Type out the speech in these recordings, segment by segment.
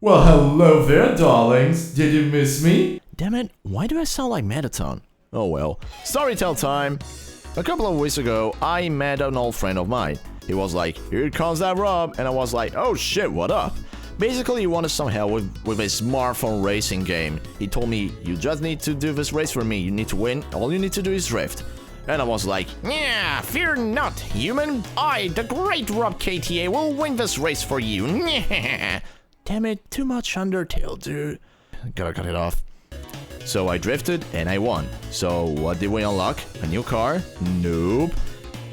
Well, hello there, darlings. Did you miss me? Damn it, why do I sound like Mettaton? Oh well. Storytell time! A couple of weeks ago, I met an old friend of mine. He was like, "Here comes that Rob," and I was like, "Oh shit, what up?" Basically, he wanted some help with a smartphone racing game. He told me, "You just need to do this race for me, you need to win, all you need to do is drift." And I was like, "Yeah, fear not, human. I, the great RoBKTA, will win this race for you." Damn it, too much Undertale, dude. Gotta cut it off. So I drifted and I won. So what did we unlock? A new car? Nope.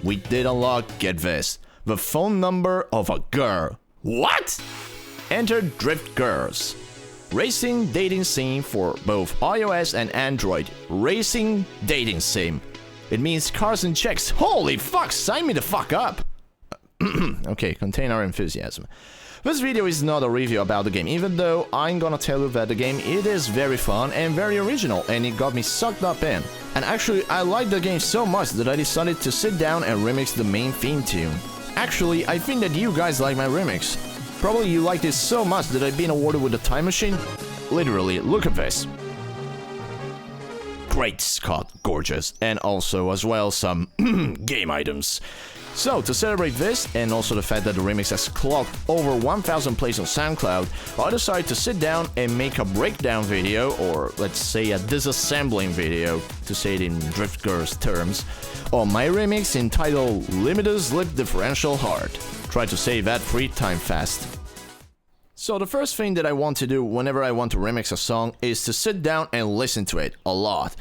We did unlock, get this, the phone number of a girl. What? Enter Drift Girls. Racing dating sim for both iOS and Android. Racing dating sim. It means cars and chicks. Holy fuck, sign me the fuck up. Okay, contain our enthusiasm. This video is not a review about the game, even though I'm gonna tell you that the game, it is very fun and very original, and it got me sucked up in. And actually, I liked the game so much that I decided to sit down and remix the main theme tune. Actually, I think that you guys like my remix. Probably you liked it so much that I've been awarded with a time machine. Literally, look at this. Great Scott, gorgeous, and also as well some game items. So, to celebrate this, and also the fact that the remix has clocked over 1,000 plays on SoundCloud, I decided to sit down and make a breakdown video, or let's say a disassembling video, to say it in Drift Girls terms, on my remix entitled Limited Slip Differential Hard. Try to say that 3 times fast. So the first thing that I want to do whenever I want to remix a song is to sit down and listen to it a lot.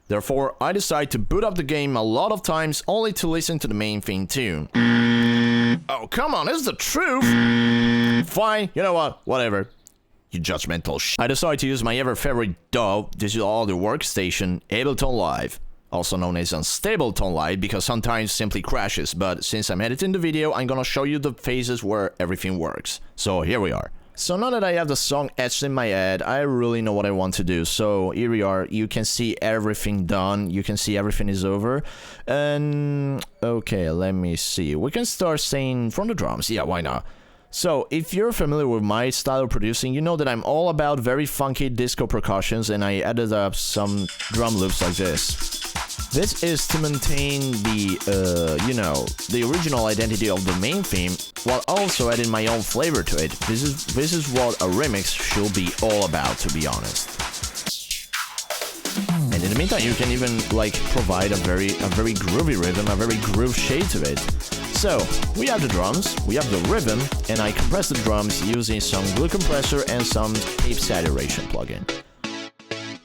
Therefore, I decide to boot up the game a lot of times only to listen to the main theme tune. Oh, come on, it's the truth! Fine, you know what, whatever. You judgmental sh**. I decide to use my ever-favorite digital audio workstation, Ableton Live. Also known as Unstable Tone Live because sometimes simply crashes, but since I'm editing the video, I'm gonna show you the phases where everything works. So here we are. So now that I have the song etched in my head, I really know what I want to do. So here we are, you can see everything done, you can see everything is over. And okay, let me see. We can start saying from the drums, yeah, why not? So if you're familiar with my style of producing, you know that I'm all about very funky disco percussions, and I added up some drum loops like this. This is to maintain the, you know, the original identity of the main theme, while also adding my own flavor to it. This is what a remix should be all about, to be honest. And in the meantime, you can even, like, provide a very groovy rhythm, a very groove shade to it. So, we have the drums, we have the rhythm, and I compress the drums using some glue compressor and some tape saturation plugin.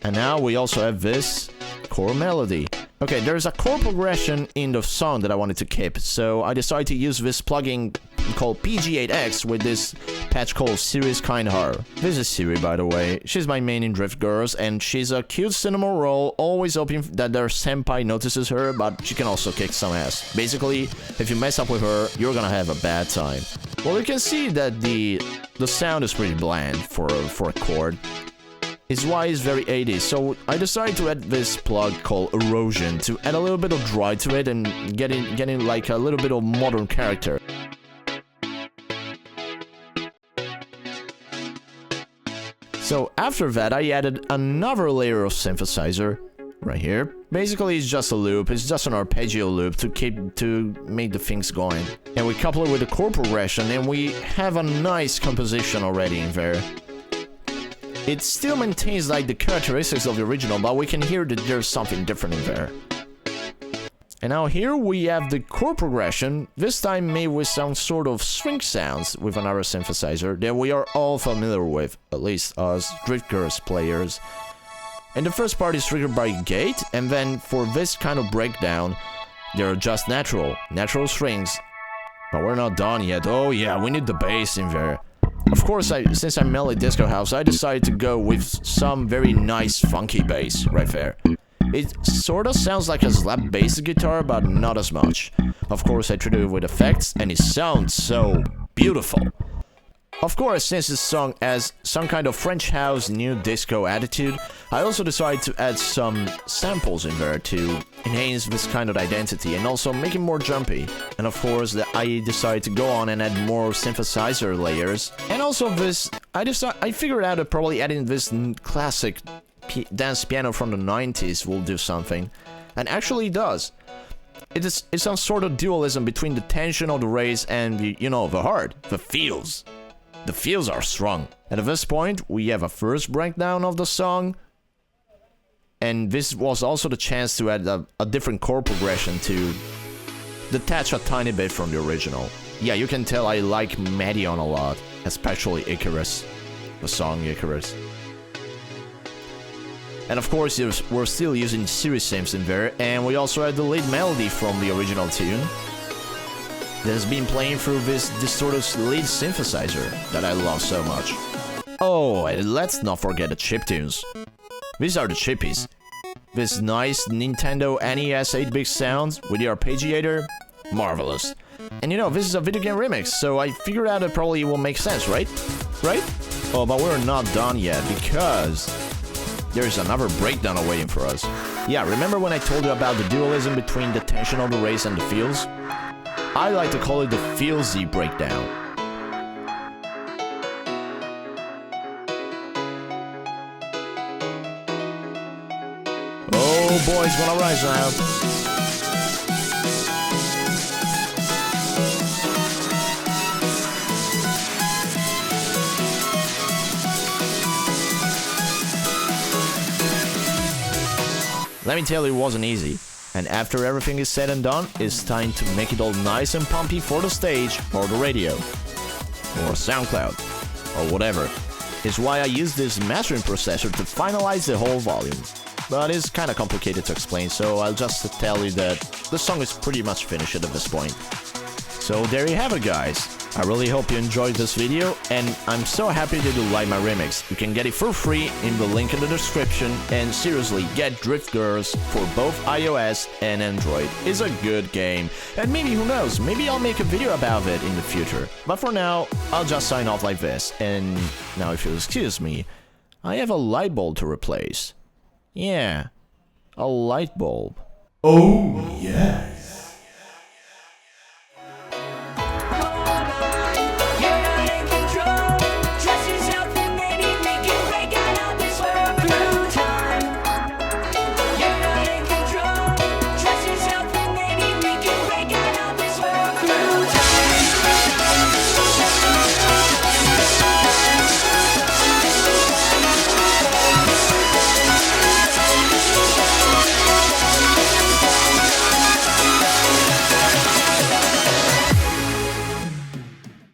And now we also have this core melody. Okay, there's a chord progression in the song that I wanted to keep, so I decided to use this plugin called PG8X with this patch called Siri's Kind Heart. This is Siri, by the way. She's my main in Drift Girls, and she's a cute cinnamon roll, always hoping that their senpai notices her, but she can also kick some ass. Basically, if you mess up with her, you're gonna have a bad time. Well, you can see that the sound is pretty bland for a chord. Is why it's very 80s, so I decided to add this plug called Erosion to add a little bit of dry to it and getting like a little bit of modern character. So after that, I added another layer of synthesizer right here. Basically, it's just a loop, it's just an arpeggio loop to make the things going. And we couple it with the chord progression, and we have a nice composition already in there. It still maintains like the characteristics of the original, but we can hear that there's something different in there. And now here we have the chord progression, this time made with some sort of swing sounds with another synthesizer that we are all familiar with, at least us Drift Girls players. And the first part is triggered by gate, and then for this kind of breakdown, they're just natural strings. But we're not done yet. Oh yeah, we need the bass in there. Of course, since I'm mainly disco house, I decided to go with some very nice funky bass right there. It sorta sounds like a slap bass guitar, but not as much. Of course, I treated it with effects, and it sounds so beautiful. Of course, since this song has some kind of French house new disco attitude, I also decided to add some samples in there to enhance this kind of identity and also make it more jumpy. And of course, I decided to go on and add more synthesizer layers. And also this, I figured out that probably adding this classic dance piano from the 90s will do something. And actually it does. It's some sort of dualism between the tension of the race and the, you know, the heart, the feels. The feels are strong. And at this point, we have a first breakdown of the song. And this was also the chance to add a different chord progression to detach a tiny bit from the original. Yeah, you can tell I like Medion a lot, especially Icarus, the song Icarus. And of course, we're still using series synths in there, and we also had the lead melody from the original tune that has been playing through this distorted lead synthesizer that I love so much. Oh, and let's not forget the chiptunes. These are the chippies. This nice Nintendo NES 8-bit sounds with the arpeggiator, marvelous. And you know, this is a video game remix, so I figured out it probably will make sense, right? Right? Oh, but we're not done yet, because there's another breakdown awaiting for us. Yeah, remember when I told you about the dualism between the tension of the race and the feels? I like to call it the feelsy breakdown. Oh, boys, wanna rise now. Let me tell you, it wasn't easy. And after everything is said and done, it's time to make it all nice and pumpy for the stage, or the radio, or SoundCloud, or whatever. It's why I use this mastering processor to finalize the whole volume. But it's kinda complicated to explain, so I'll just tell you that the song is pretty much finished at this point. So there you have it, guys. I really hope you enjoyed this video, and I'm so happy that you like my remix. You can get it for free in the link in the description, and seriously, get Drift Girls for both iOS and Android. It's a good game, and maybe, who knows, maybe I'll make a video about it in the future. But for now, I'll just sign off like this, and now if you'll excuse me, I have a light bulb to replace. Yeah, a light bulb. Oh, yes.